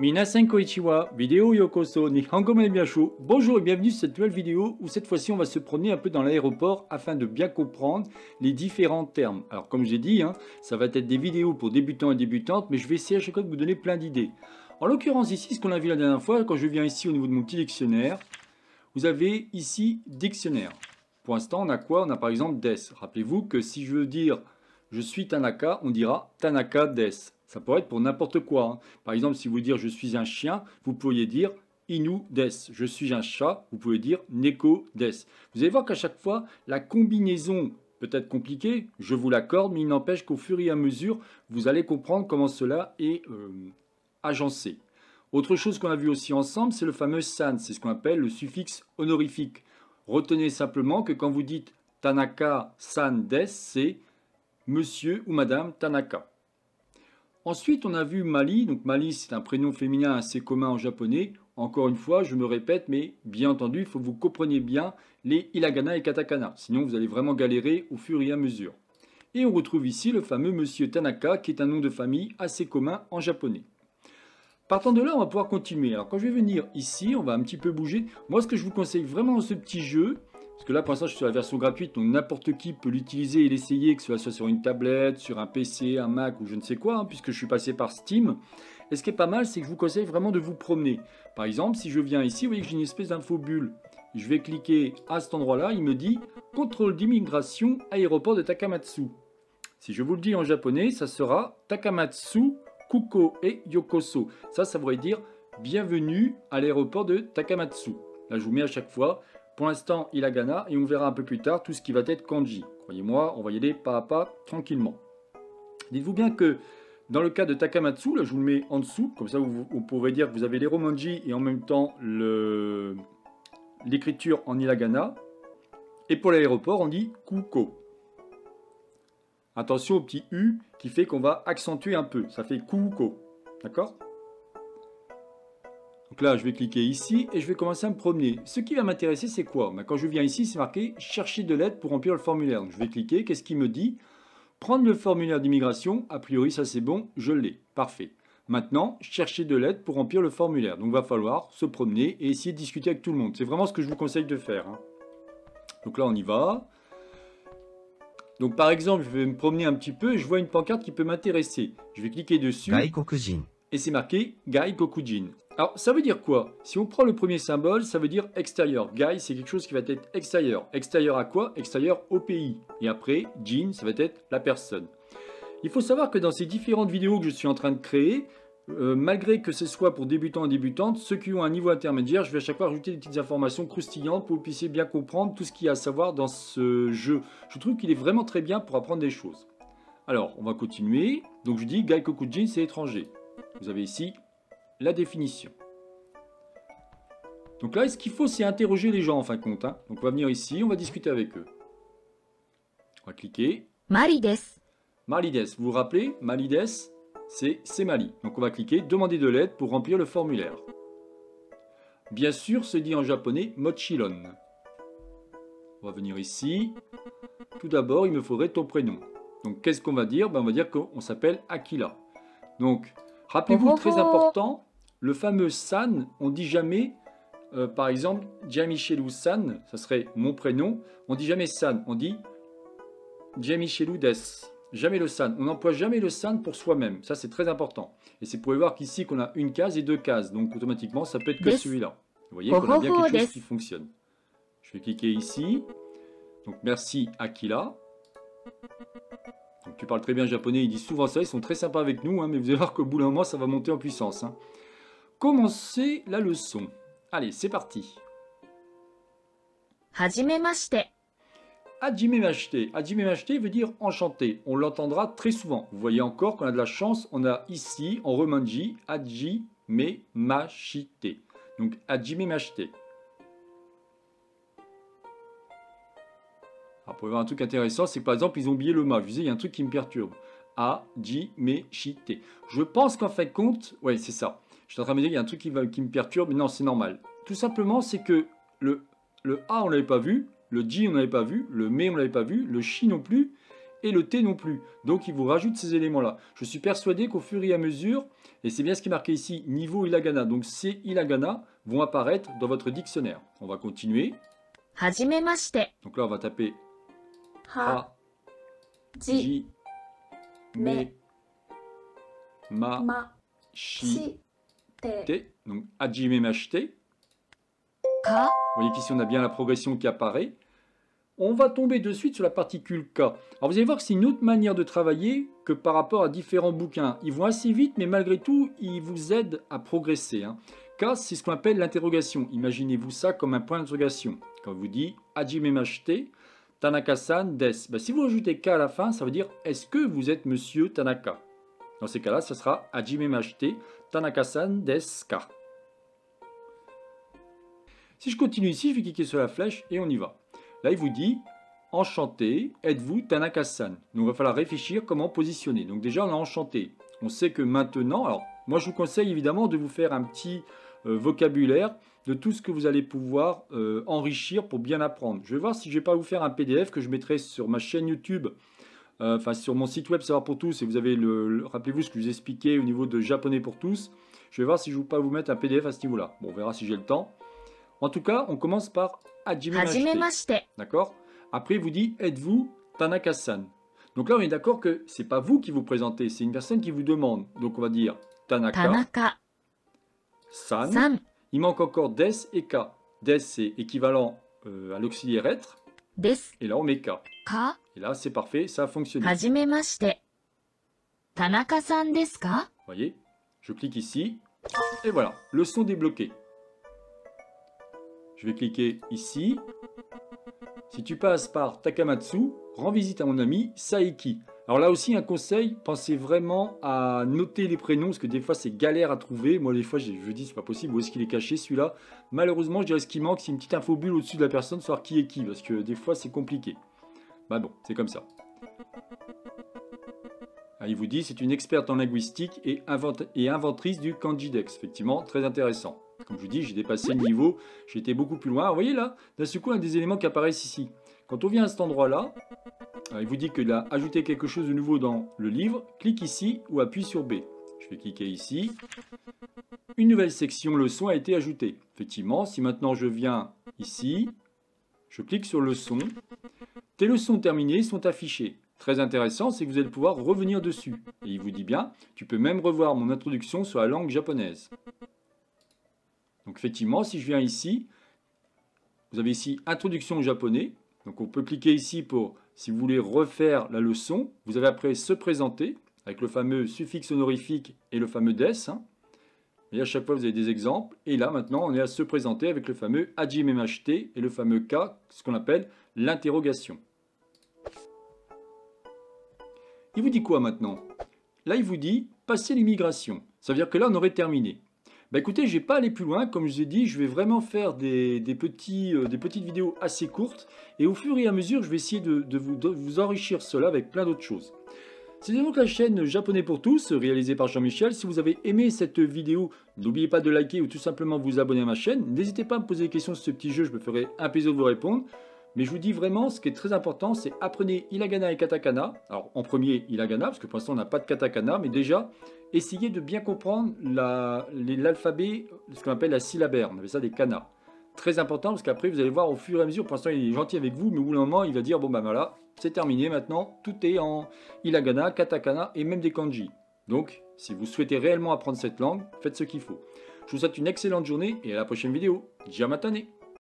Minasan konnichiwa, vidéo yokoso, nihongo maibashu. Bonjour et bienvenue sur cette nouvelle vidéo où cette fois-ci on va se promener un peu dans l'aéroport afin de bien comprendre les différents termes. Alors comme j'ai dit, ça va être des vidéos pour débutants et débutantes, mais je vais essayer à chaque fois de vous donner plein d'idées. En l'occurrence ici, ce qu'on a vu la dernière fois, quand je viens ici au niveau de mon petit dictionnaire, vous avez ici dictionnaire. Pour l'instant on a quoi? On a par exemple des. Rappelez-vous que si je veux dire je suis Tanaka, on dira Tanaka des. Ça pourrait être pour n'importe quoi. Par exemple, si vous voulez dire je suis un chien, vous pourriez dire Inu des. Je suis un chat, vous pouvez dire Neko des. Vous allez voir qu'à chaque fois, la combinaison peut être compliquée, je vous l'accorde, mais il n'empêche qu'au fur et à mesure, vous allez comprendre comment cela est agencé. Autre chose qu'on a vu aussi ensemble, c'est le fameux san. C'est ce qu'on appelle le suffixe honorifique. Retenez simplement que quand vous dites Tanaka-san des, c'est monsieur ou madame Tanaka. Ensuite, on a vu Mali. Donc Mali, c'est un prénom féminin assez commun en japonais. Encore une fois, je me répète, mais bien entendu, il faut que vous compreniez bien les hiragana et katakana. Sinon, vous allez vraiment galérer au fur et à mesure. Et on retrouve ici le fameux monsieur Tanaka, qui est un nom de famille assez commun en japonais. Partant de là, on va pouvoir continuer. Alors quand je vais venir ici, on va un petit peu bouger. Moi, ce que je vous conseille vraiment dans ce petit jeu, parce que là, pour l'instant, je suis sur la version gratuite, donc n'importe qui peut l'utiliser et l'essayer, que ce soit sur une tablette, sur un PC, un Mac ou je ne sais quoi, puisque je suis passé par Steam. Et ce qui est pas mal, c'est que je vous conseille vraiment de vous promener. Par exemple, si je viens ici, vous voyez que j'ai une espèce d'infobulle. Je vais cliquer à cet endroit-là, il me dit « Contrôle d'immigration, aéroport de Takamatsu ». Si je vous le dis en japonais, ça sera « Takamatsu, Kuko et Yokoso ». Ça voudrait dire « Bienvenue à l'aéroport de Takamatsu ». Là, je vous mets à chaque fois. Pour l'instant, hiragana, et on verra un peu plus tard tout ce qui va être kanji. Croyez-moi, on va y aller pas à pas, tranquillement. Dites-vous bien que dans le cas de Takamatsu, là je vous le mets en dessous, comme ça vous pourrez dire que vous avez les romanji et en même temps l'écriture en hiragana. Et pour l'aéroport, on dit Kuko. Attention au petit U qui fait qu'on va accentuer un peu, ça fait Kuko. D'accord ? Donc là, je vais cliquer ici et je vais commencer à me promener. Ce qui va m'intéresser, c'est quoi? Quand je viens ici, c'est marqué « Chercher de l'aide pour remplir le formulaire ». Donc je vais cliquer. Qu'est-ce qu'il me dit? Prendre le formulaire d'immigration. A priori, ça c'est bon. Je l'ai. Parfait. Maintenant, chercher de l'aide pour remplir le formulaire. Donc il va falloir se promener et essayer de discuter avec tout le monde. C'est vraiment ce que je vous conseille de faire. Donc là, on y va. Donc par exemple, je vais me promener un petit peu et je vois une pancarte qui peut m'intéresser. Je vais cliquer dessus. Gaikokujin. Et c'est marqué Gai Kokujin. Alors, ça veut dire quoi? Si on prend le premier symbole, ça veut dire extérieur. Gai, c'est quelque chose qui va être extérieur. Extérieur à quoi? Extérieur au pays. Et après, Jin, ça va être la personne. Il faut savoir que dans ces différentes vidéos que je suis en train de créer, malgré que ce soit pour débutants et débutantes, ceux qui ont un niveau intermédiaire, je vais à chaque fois rajouter des petites informations croustillantes pour que vous puissiez bien comprendre tout ce qu'il y a à savoir dans ce jeu. Je trouve qu'il est vraiment très bien pour apprendre des choses. Alors, on va continuer. Donc, je dis Gai Kokujin, c'est étranger. Vous avez ici la définition. Donc là, ce qu'il faut, c'est interroger les gens en fin de compte. Donc on va venir ici, on va discuter avec eux. On va cliquer. Mali des. Mali des. Vous vous rappelez, Mali des, c'est Mali. Donc on va cliquer, demander de l'aide pour remplir le formulaire. Bien sûr, se dit en japonais mochilon. On va venir ici. Tout d'abord, il me faudrait ton prénom. Donc qu'est-ce qu'on va dire? On va dire qu'on s'appelle Akila. Donc, rappelez-vous, très important, le fameux san, on dit jamais, par exemple, Jamichelu san, ça serait mon prénom, on dit jamais san, on dit Jamichelu des. Jamais le san. On n'emploie jamais le san pour soi-même. Ça, c'est très important. Et c'est pour voir qu'ici, qu'on a une case et deux cases. Donc, automatiquement, ça peut être que celui-là. Vous voyez qu'on a bien quelque chose qui fonctionne. Je vais cliquer ici. Donc, merci Akila. Donc, tu parles très bien japonais, ils disent souvent ça, ils sont très sympas avec nous, mais vous allez voir qu'au bout d'un moment, ça va monter en puissance. Commencez la leçon. Allez, c'est parti. Hajimemashite. Hajimemashite. Hajimemashite veut dire enchanté. On l'entendra très souvent. Vous voyez encore qu'on a de la chance, on a ici, en romanji, Hajimemashite. Donc, Hajimemashite. Alors, pour voir un truc intéressant, c'est que par exemple, ils ont oublié le ma. Je vous disais, il y a un truc qui me perturbe. Hajimeshite. Je pense qu'en fin de compte, ouais, c'est ça. Je suis en train de me dire, il y a un truc qui me perturbe, mais non, c'est normal. Tout simplement, c'est que le A, on ne l'avait pas vu, le J, on ne l'avait pas vu, le me, on ne l'avait pas vu, le chi non plus, et le T non plus. Donc il vous rajoute ces éléments-là. Je suis persuadé qu'au fur et à mesure, et c'est bien ce qui est marqué ici, niveau hiragana, donc ces hiragana vont apparaître dans votre dictionnaire. On va continuer. はじめまして。 Donc là, on va taper は ha, じ ji, me, ma, ま shi, して te. Donc hajime mashite. か Vous voyez qu'ici, on a bien la progression qui apparaît. On va tomber de suite sur la particule K. Alors vous allez voir que c'est une autre manière de travailler que par rapport à différents bouquins. Ils vont assez vite, mais malgré tout, ils vous aident à progresser. K, c'est ce qu'on appelle l'interrogation. Imaginez-vous ça comme un point d'interrogation. Quand vous dit Hajime mashite, Tanaka-san des. Si vous ajoutez K à la fin, ça veut dire est-ce que vous êtes monsieur Tanaka? Dans ces cas-là, ça sera Hajime mashite, Tanaka-san desu ka. Si je continue ici, je vais cliquer sur la flèche et on y va. Là, il vous dit « Enchanté, êtes-vous Tanaka-san » Donc, il va falloir réfléchir comment positionner. Donc, déjà, on a enchanté. On sait que maintenant... Alors, moi, je vous conseille évidemment de vous faire un petit vocabulaire de tout ce que vous allez pouvoir enrichir pour bien apprendre. Je vais voir si je ne vais pas vous faire un PDF que je mettrai sur ma chaîne YouTube, enfin, sur mon site web Savoir pour tous. Et vous avez rappelez-vous ce que je vous ai expliqué au niveau de Japonais pour tous. Je vais voir si je ne vais pas vous mettre un PDF à ce niveau-là. Bon, on verra si j'ai le temps. En tout cas, on commence par Hajime mashite. D'accord? Après, il vous dit êtes-vous Tanaka-san? Donc là, on est d'accord que c'est pas vous qui vous présentez, c'est une personne qui vous demande. Donc on va dire Tanaka-san. Tanaka-san. Il manque encore des et K. Des, c'est équivalent à l'auxiliaire être. Des. Et là, on met K. Ka. Et là, c'est parfait, ça a fonctionné. はじめまして。田中さんですか? Vous voyez? Je clique ici. Et voilà, le son débloqué. Je vais cliquer ici. Si tu passes par Takamatsu, rends visite à mon ami Saeki. Alors là aussi, un conseil, pensez vraiment à noter les prénoms, parce que des fois, c'est galère à trouver. Moi, des fois, je dis, c'est pas possible, où est-ce qu'il est caché, celui-là? Malheureusement, je dirais ce qui manque, c'est une petite infobulle au-dessus de la personne, savoir qui est qui, parce que des fois, c'est compliqué. Bah bon, c'est comme ça. Ah, il vous dit, c'est une experte en linguistique et inventrice du Kanjidex. Effectivement, très intéressant. Comme je vous dis, j'ai dépassé le niveau, j'ai été beaucoup plus loin. Vous voyez là, d'un seul coup, un des éléments qui apparaissent ici. Quand on vient à cet endroit-là, il vous dit qu'il a ajouté quelque chose de nouveau dans le livre. Clique ici ou appuie sur B. Je vais cliquer ici. Une nouvelle section leçon a été ajoutée. Effectivement, si maintenant je viens ici, je clique sur leçon. Tes leçons terminées sont affichées. Très intéressant, c'est que vous allez pouvoir revenir dessus. Et il vous dit bien, tu peux même revoir mon introduction sur la langue japonaise. Donc effectivement, si je viens ici, vous avez ici introduction au japonais. Donc on peut cliquer ici pour, si vous voulez refaire la leçon. Vous avez après se présenter avec le fameux suffixe honorifique et le fameux des. Et à chaque fois vous avez des exemples. Et là maintenant on est à se présenter avec le fameux hajime mashite et le fameux ka, ce qu'on appelle l'interrogation. Il vous dit quoi maintenant? Là il vous dit passer l'immigration. Ça veut dire que là on aurait terminé. Bah écoutez, je ne vais pas aller plus loin, comme je vous ai dit, je vais vraiment faire des petites vidéos assez courtes, et au fur et à mesure, je vais essayer de vous enrichir cela avec plein d'autres choses. C'est donc la chaîne Japonais pour tous, réalisée par Jean-Michel. Si vous avez aimé cette vidéo, n'oubliez pas de liker ou tout simplement vous abonner à ma chaîne. N'hésitez pas à me poser des questions sur ce petit jeu, je me ferai un plaisir de vous répondre. Mais je vous dis vraiment, ce qui est très important, c'est apprenez hiragana et katakana. Alors en premier, hiragana, parce que pour l'instant on n'a pas de katakana, mais déjà, essayez de bien comprendre l'alphabet, ce qu'on appelle la syllabaire. On appelle ça des kana. Très important, parce qu'après vous allez voir au fur et à mesure, pour l'instant il est gentil avec vous, mais au bout d'un moment il va dire, bon ben voilà, c'est terminé maintenant, tout est en hiragana, katakana et même des kanji. Donc, si vous souhaitez réellement apprendre cette langue, faites ce qu'il faut. Je vous souhaite une excellente journée et à la prochaine vidéo. Jamatane!